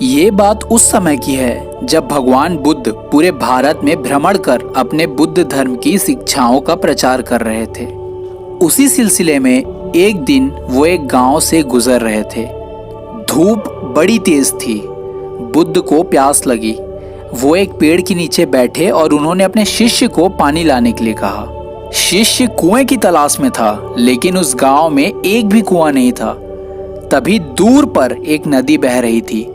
ये बात उस समय की है जब भगवान बुद्ध पूरे भारत में भ्रमण कर अपने बुद्ध धर्म की शिक्षाओं का प्रचार कर रहे थे। उसी सिलसिले में एक दिन वो एक गांव से गुजर रहे थे। धूप बड़ी तेज थी। बुद्ध को प्यास लगी। वो एक पेड़ के नीचे बैठे और उन्होंने अपने शिष्य को पानी लाने के लिए कहा। शिष्य कुएं की तलाश में था, लेकिन उस गांव में एक भी कुआं नहीं था। तभी दूर पर एक नदी बह रही थी।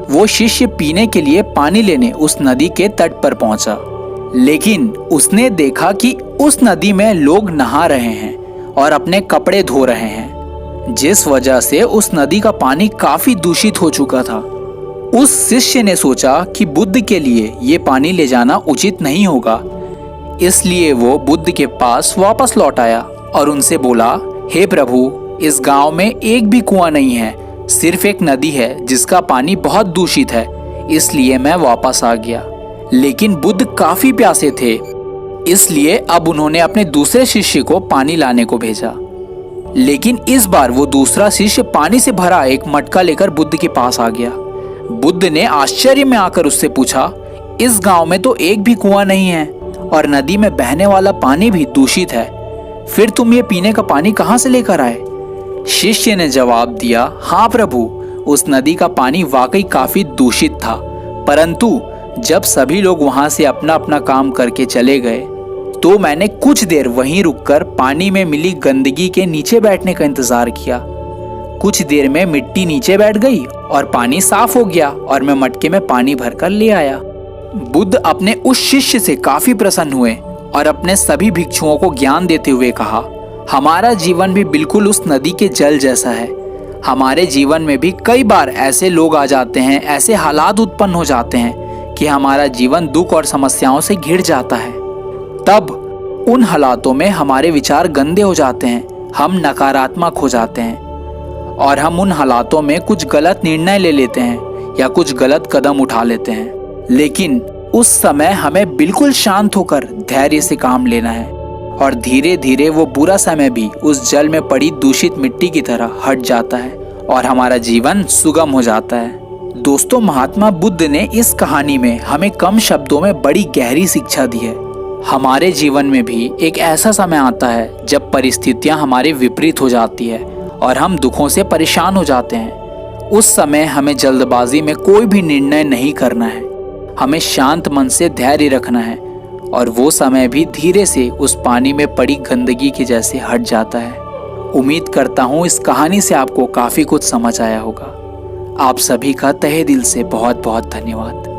वो शिष्य पीने के लिए पानी लेने उस नदी के तट पर पहुंचा, लेकिन उसने देखा कि उस नदी में लोग नहा रहे हैं और अपने कपड़े धो रहे हैं, जिस वजह से उस नदी का पानी काफी दूषित हो चुका था। उस शिष्य ने सोचा कि बुद्ध के लिए ये पानी ले जाना उचित नहीं होगा, इसलिए वो बुद्ध के पास वापस लौट आया और उनसे बोला, हे प्रभु, इस गांव में एक भी कुआं नहीं है, सिर्फ एक नदी है जिसका पानी बहुत दूषित है, इसलिए मैं वापस आ गया। लेकिन बुद्ध काफी प्यासे थे, इसलिए अब उन्होंने अपने दूसरे शिष्य को पानी लाने को भेजा। लेकिन इस बार वो दूसरा शिष्य पानी से भरा एक मटका लेकर बुद्ध के पास आ गया। बुद्ध ने आश्चर्य में आकर उससे पूछा, इस गांव में तो एक भी कुआं नहीं है और नदी में बहने वाला पानी भी दूषित है, फिर तुम ये पीने का पानी कहाँ से लेकर आए? शिष्य ने जवाब दिया, हाँ प्रभु, उस नदी का पानी वाकई काफी दूषित था, परंतु जब सभी लोग वहां से अपना अपना काम करके चले गए तो मैंने कुछ देर वहीं रुककर पानी में मिली गंदगी के नीचे बैठने का इंतजार किया। कुछ देर में मिट्टी नीचे बैठ गई और पानी साफ हो गया और मैं मटके में पानी भरकर ले आया। बुद्ध अपने उस शिष्य से काफी प्रसन्न हुए और अपने सभी भिक्षुओं को ज्ञान देते हुए कहा, हमारा जीवन भी बिल्कुल उस नदी के जल जैसा है। हमारे जीवन में भी कई बार ऐसे लोग आ जाते हैं, ऐसे हालात उत्पन्न हो जाते हैं कि हमारा जीवन दुख और समस्याओं से घिर जाता है। तब उन हालातों में हमारे विचार गंदे हो जाते हैं, हम नकारात्मक हो जाते हैं और हम उन हालातों में कुछ गलत निर्णय ले लेते हैं या कुछ गलत कदम उठा लेते हैं। लेकिन उस समय हमें बिल्कुल शांत होकर धैर्य से काम लेना है और धीरे धीरे वो बुरा समय भी उस जल में पड़ी दूषित मिट्टी की तरह हट जाता है और हमारा जीवन सुगम हो जाता है। दोस्तों, महात्मा बुद्ध ने इस कहानी में हमें कम शब्दों में बड़ी गहरी शिक्षा दी है। हमारे जीवन में भी एक ऐसा समय आता है जब परिस्थितियां हमारे विपरीत हो जाती है और हम दुखों से परेशान हो जाते हैं। उस समय हमें जल्दबाजी में कोई भी निर्णय नहीं करना है, हमें शांत मन से धैर्य रखना है और वो समय भी धीरे से उस पानी में पड़ी गंदगी के जैसे हट जाता है। उम्मीद करता हूँ इस कहानी से आपको काफी कुछ समझ आया होगा। आप सभी का तहे दिल से बहुत बहुत धन्यवाद।